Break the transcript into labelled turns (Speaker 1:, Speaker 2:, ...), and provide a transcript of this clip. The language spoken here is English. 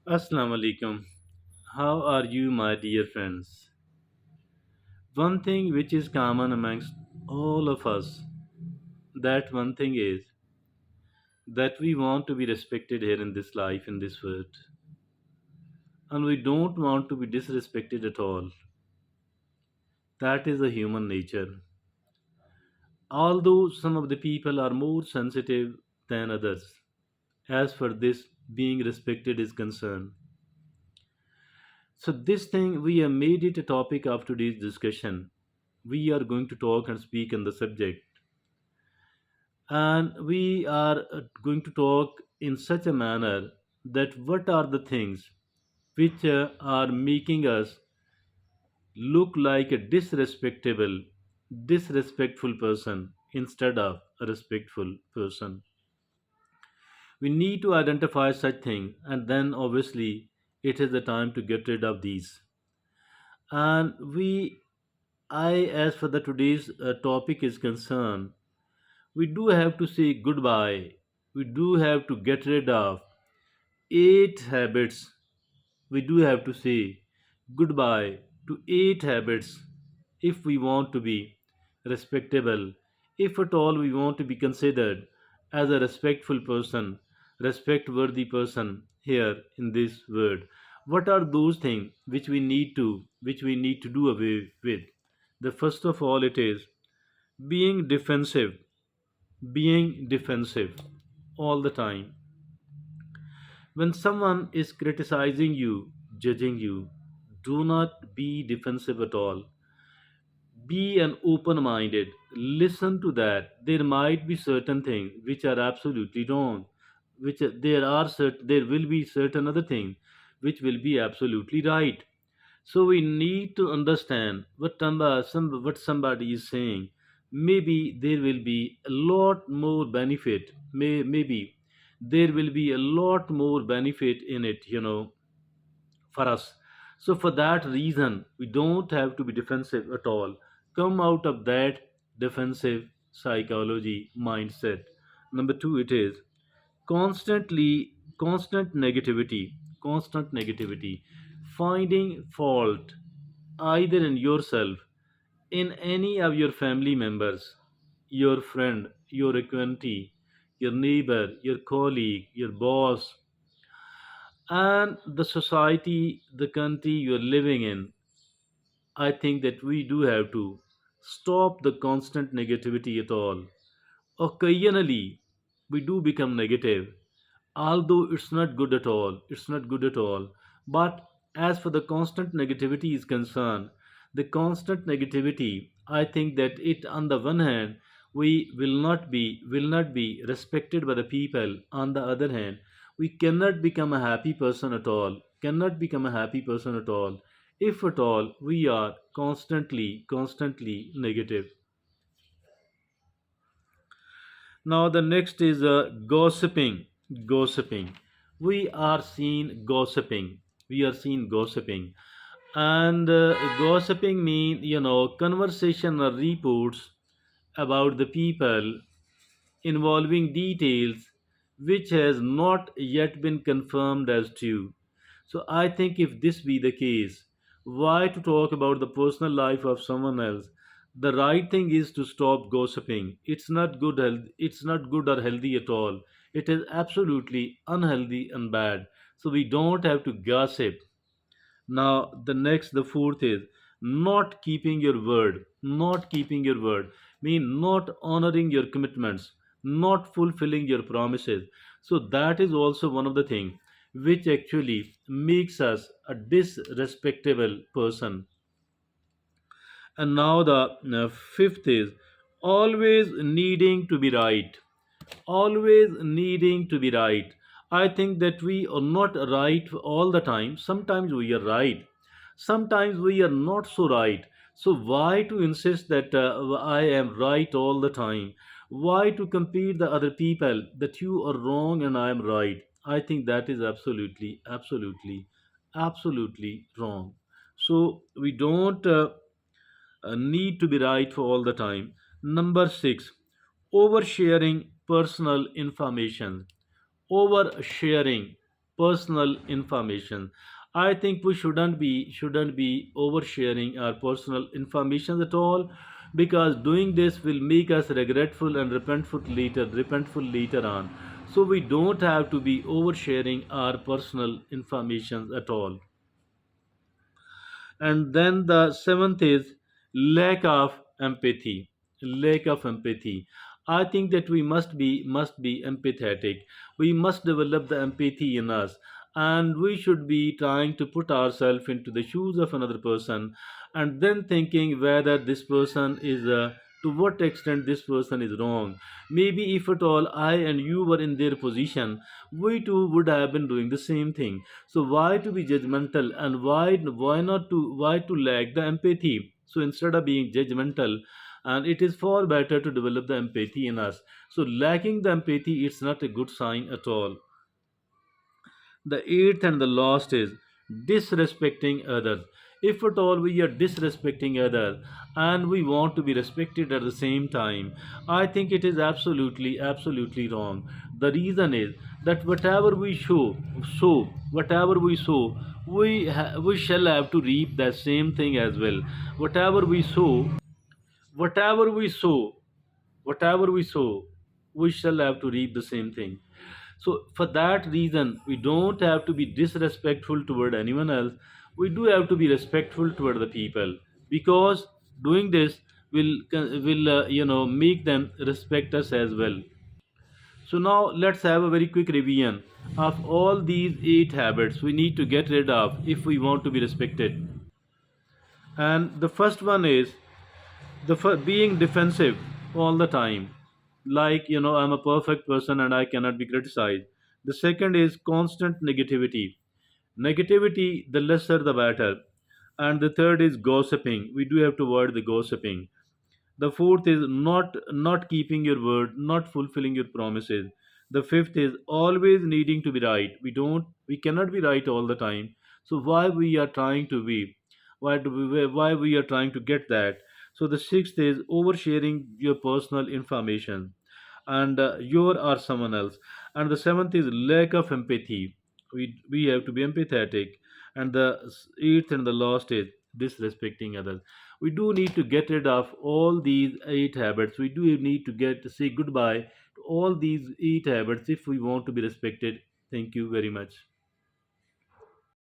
Speaker 1: Assalamu alaikum. How are you, my dear friends? One thing which is common amongst all of us, that one thing is that we want to be respected here in this life, in this world, and we don't want to be disrespected at all. That is a human nature. Although some of the people are more sensitive than others, as for this being respected is concerned. So, this thing we have made it a topic of today's discussion. We are going to talk and speak on the subject, and we are going to talk in such a manner that what are the things which are making us look like a disrespectful person instead of a respectful person. We need to identify such thing, and then obviously it is the time to get rid of these. And as for the today's topic is concerned, we do have to say goodbye. We do have to get rid of 8 habits. We do have to say goodbye to 8 habits if we want to be respectable, if at all we want to be considered as a respectful person, respect worthy person here in this world. What are those things which we need to do away with? The first of all it is being defensive, being defensive all the time. When someone is criticizing you, judging you, do not be defensive at all. Be an open minded. Listen to that. There might be certain things which are absolutely wrong. There will be certain other things which will be absolutely right. So we need to understand what somebody is saying. Maybe there will be a lot more benefit. Maybe there will be a lot more benefit in it, for us. So for that reason, we don't have to be defensive at all. Come out of that defensive psychology mindset. Number two, it is constant negativity, finding fault either in yourself, in any of your family members, your friend, your acquaintance, your neighbor, your colleague, your boss, and the society, the country you are living in. I think that we do have to stop the constant negativity at all. Occasionally, we do become negative, although it's not good at all. It's not good at all. But as for the constant negativity is concerned, the constant negativity, I think that it, on the one hand, we will not be respected by the people. On the other hand, we cannot become a happy person at all. Cannot become a happy person at all. If at all we are constantly negative. Now the next is gossiping. Gossiping. We are seen gossiping. We are seen gossiping, and gossiping mean conversation or reports about the people involving details which has not yet been confirmed as true. So I think if this be the case, why to talk about the personal life of someone else? The right thing is to stop gossiping. It's not good or healthy at all. It is absolutely unhealthy and bad. So we don't have to gossip. Now, the fourth is not keeping your word. Not keeping your word mean not honoring your commitments, not fulfilling your promises. So that is also one of the things which actually makes us a disrespectable person. And now the fifth is always needing to be right, always needing to be right. I think that we are not right all the time. Sometimes we are right, sometimes we are not so right. So why to insist that I am right all the time? Why to compete the other people that you are wrong and I am right? I think that is absolutely wrong. So we don't need to be right for all the time. Number 6, oversharing personal information. Oversharing personal information. I think we shouldn't be oversharing our personal information at all, because doing this will make us regretful and repentful later on. So we don't have to be oversharing our personal information at all. And then the seventh is lack of empathy. Lack of empathy. I think that we must be empathetic. We must develop the empathy in us, and we should be trying to put ourselves into the shoes of another person, and then thinking whether this person is to what extent this person is wrong. Maybe if at all I and you were in their position, we too would have been doing the same thing. So why to be judgmental, and why to lack the empathy? So instead of being judgmental, and it is far better to develop the empathy in us. So lacking the empathy, it's not a good sign at all. The eighth and the last is disrespecting others. If at all we are disrespecting others and we want to be respected at the same time, I think it is absolutely wrong. The reason is that whatever we sow, we shall have to reap the same thing as well. Whatever we sow, whatever we sow, whatever we sow, we shall have to reap the same thing. So, for that reason, we don't have to be disrespectful toward anyone else. We do have to be respectful toward the people, because doing this will make them respect us as well. So now let's have a very quick revision of all these 8 habits we need to get rid of if we want to be respected. And the first one is being defensive all the time, like I'm a perfect person and I cannot be criticized. The second is constant negativity, the lesser the better. And the third is gossiping. We do have to avoid the gossiping. The fourth is not keeping your word, not fulfilling your promises. The fifth is always needing to be right. We cannot be right all the time. So why we are trying to be? Why we are trying to get that? So the sixth is oversharing your personal information, and your or someone else. And the seventh is lack of empathy. We have to be empathetic. And the eighth and the last is disrespecting others. We do need to get rid of all these 8 habits. We do need to get to say goodbye to all these 8 habits if we want to be respected. Thank you very much.